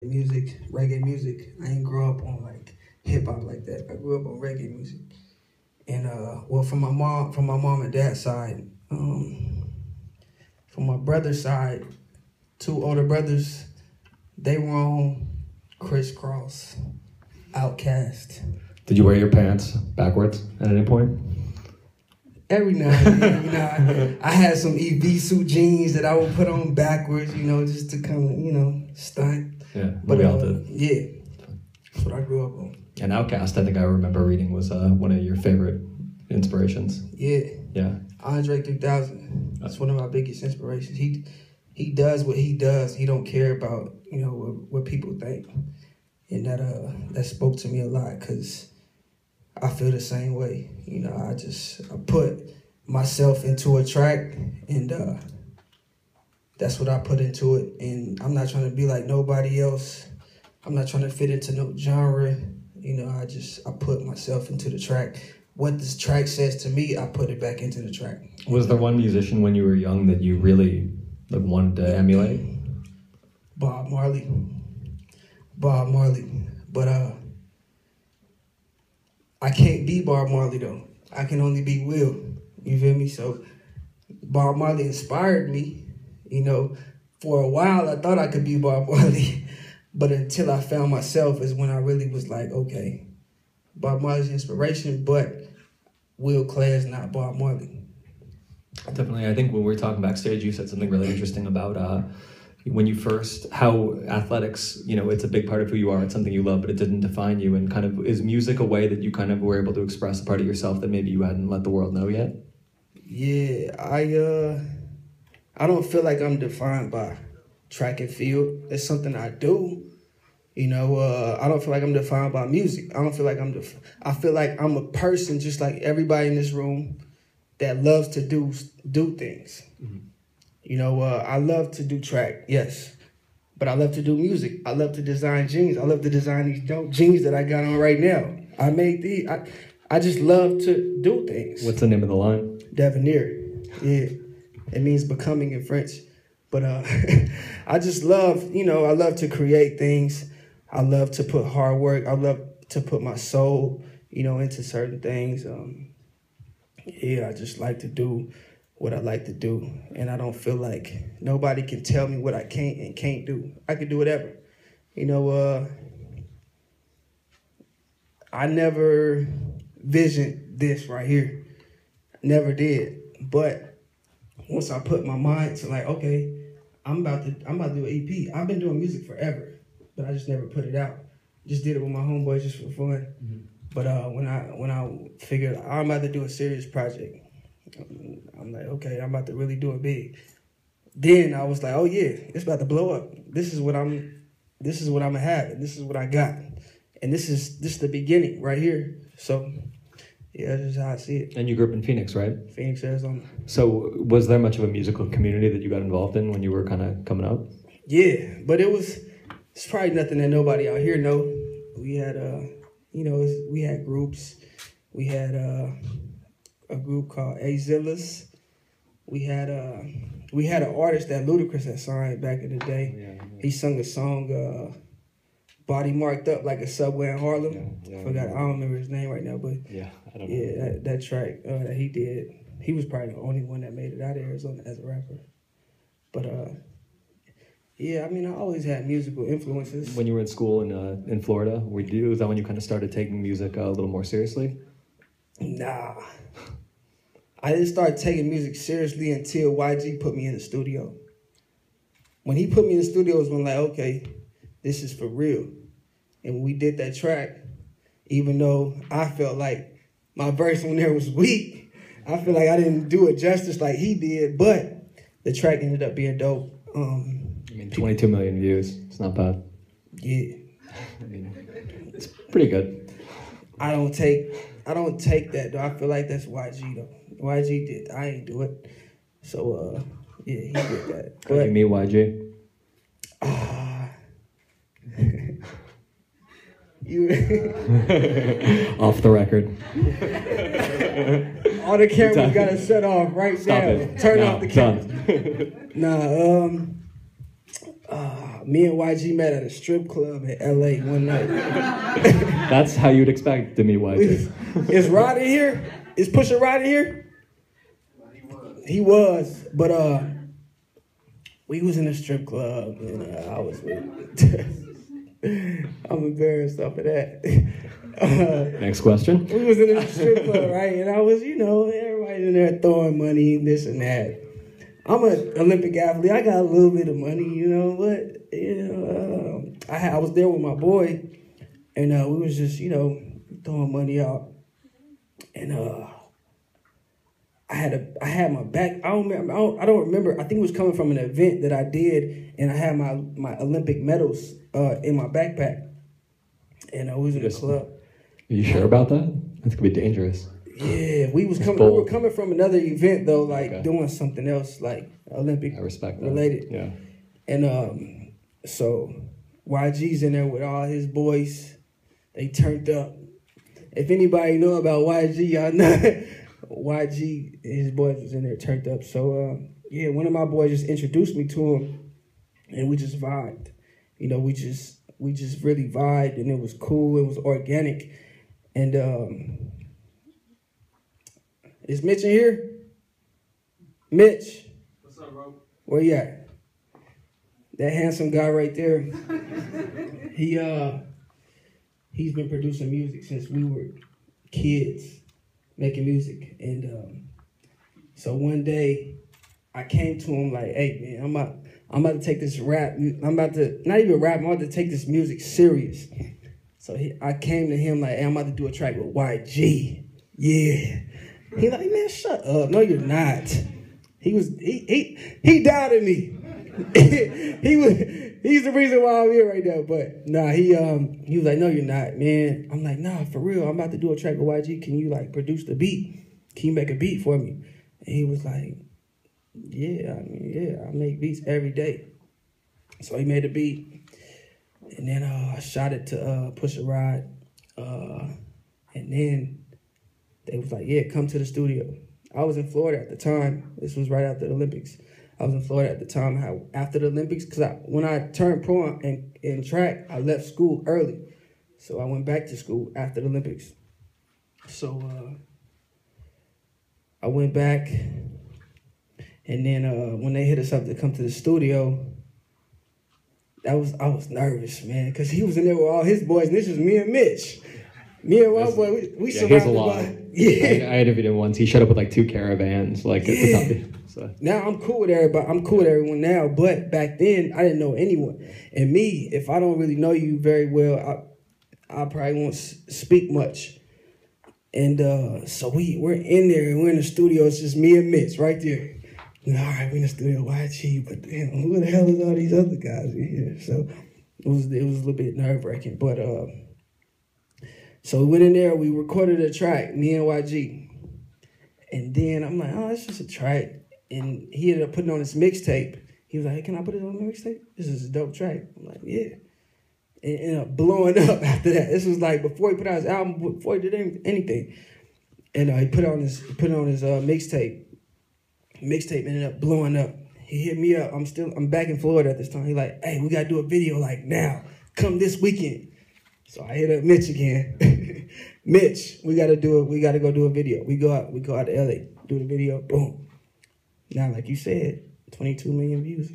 music, reggae music. I ain't grow up on like hip hop like that. I grew up on reggae music. And well, from my mom and dad's side, from my brother's side, two older brothers, they were on Crisscross, Outcast. Did you wear your pants backwards at any point? Every now and then, I had some EV suit jeans that I would put on backwards, just to kind of, stunt. Yeah, but we all did. Yeah, that's what I grew up on. And Outkast, I think I remember reading, was one of your favorite inspirations. Yeah. Yeah. Andre 3000. That's one of my biggest inspirations. He does what he does. He don't care about, what people think. And that spoke to me a lot because I feel the same way. I put myself into a track and that's what I put into it. And I'm not trying to be like nobody else. I'm not trying to fit into no genre. I put myself into the track. What this track says to me, I put it back into the track. Was there one musician when you were young that you really wanted to emulate? Bob Marley. But I can't be Bob Marley though. I can only be Will. You feel me? So Bob Marley inspired me. For a while I thought I could be Bob Marley. But until I found myself is when I really was like, okay, Bob Marley's inspiration, but Will Claye is not Bob Marley. Definitely. I think when we were talking backstage, you said something really interesting about when you first, how athletics, it's a big part of who you are. It's something you love, but it didn't define you. And kind of, is music a way that you kind of were able to express a part of yourself that maybe you hadn't let the world know yet? Yeah, I don't feel like I'm defined by track and field. It's something I do. I don't feel like I'm defined by music. I don't feel like I feel like I'm a person just like everybody in this room that loves to do things. Mm-hmm. I love to do track, yes. But I love to do music. I love to design jeans. I love to design these dope jeans that I got on right now. I made these. I just love to do things. What's the name of the line? Devenir. Yeah. It means becoming in French. But I just love, I love to create things. I love to put hard work. I love to put my soul, into certain things. I just like to do what I like to do. And I don't feel like nobody can tell me what I can't and can't do. I can do whatever. I never visioned this right here. Never did. But once I put my mind to like, okay, I'm about to do an EP. I've been doing music forever, but I just never put it out. Just did it with my homeboys just for fun. Mm-hmm. But when I figured I'm about to do a serious project, I'm like, okay, I'm about to really do it big. Then I was like, oh yeah, it's about to blow up. This is what I'm gonna have, and this is what I got, and this is the beginning right here. So yeah, that's just how I see it. And you grew up in Phoenix, right? Phoenix, Arizona. So was there much of a musical community that you got involved in when you were kind of coming up? Yeah, but it's probably nothing that nobody out here know. We had we had groups. We had a group called Azillas. We had an artist that Ludacris had signed back in the day. Yeah. He sung a song, Body Marked Up Like a Subway in Harlem. I don't remember his name right now, but I don't know. Yeah, that track that he did. He was probably the only one that made it out of Arizona as a rapper. But I always had musical influences. When you were in school in Florida, was that when you kind of started taking music a little more seriously? Nah. I didn't start taking music seriously until YG put me in the studio. When he put me in the studio, it was when like, okay, this is for real. And when we did that track, even though I felt like my verse on there was weak, I feel like I didn't do it justice like he did, but the track ended up being dope. 22 million views. It's not bad. Yeah. It's pretty good. I don't take that though. I feel like that's YG though. YG did. I ain't do it. So he did that. How did you meet YG? Off the record. All the cameras gotta shut off right now. Turn off the camera. Me and YG met at a strip club in LA one night. That's how you'd expect to meet YG. Is Rod in here? Is Pusha Rod in here? He was, but we was in a strip club and I was with. I'm embarrassed off of that. Next question. We was in a strip club, right? And I was, everybody's in there throwing money, this and that. I'm an Olympic athlete. I got a little bit of money, but I was there with my boy, and we was just, throwing money out. And I had my back. I don't remember. I think it was coming from an event that I did, and I had my Olympic medals in my backpack, and I was in the club. Are you sure about that? That's gonna be dangerous. Yeah, we were coming from another event though, like doing something else, like Olympic related. Yeah. And so YG's in there with all his boys. They turned up. If anybody know about YG, y'all know YG, his boys was in there turned up. So one of my boys just introduced me to him, and we just vibed. We just really vibed, and it was cool. It was organic, and is Mitch in here? Mitch. What's up, bro? Where you at? That handsome guy right there. He's been producing music since we were kids, making music. And so one day I came to him like, hey man, I'm about to take this rap. I'm about to, not even rap, I'm about to take this music serious. So I came to him like, hey, I'm about to do a track with YG. Yeah. He like, man, shut up. No, you're not. He doubted me. He's the reason why I'm here right now. But nah, he was like, no, you're not, man. I'm like, nah, for real. I'm about to do a track with YG. Can you like produce the beat? Can you make a beat for me? And he was like, yeah, I make beats every day. So he made a beat. And then I shot it to Pusha Rod. And then they was like, yeah, come to the studio. I was in Florida at the time. This was right after the Olympics. I was in Florida at the time. After the Olympics, because when I turned pro in track, I left school early. So I went back to school after the Olympics. So I went back, and then when they hit us up to come to the studio, I was nervous, man, because he was in there with all his boys, and this was me and Mitch. Me and my boy, we survived a lot. I interviewed him once. He showed up with like 2 caravans, like at the top. So. Now I'm cool with everybody. I'm cool with everyone now, but back then I didn't know anyone. And me, if I don't really know you very well, I probably won't speak much. And so we're in there, and we're in the studio. It's just me and Mitch right there. And, all right, we're in the studio, YG, but damn, who the hell is all these other guys in here? So it was a little bit nerve-wracking, but so we went in there, we recorded a track, me and YG. And then I'm like, oh, it's just a track. And he ended up putting on his mixtape. He was like, hey, can I put it on the mixtape? This is a dope track. I'm like, yeah. And it ended up blowing up after that. This was like before he put out his album, before he did anything. And he put on his mixtape. Mixtape ended up blowing up. He hit me up. I'm back in Florida at this time. He like, hey, we got to do a video like now. Come this weekend. So I hit up Mitch again. Mitch, we gotta go do a video. We go out to LA, do the video, boom. Now, like you said, 22 million views.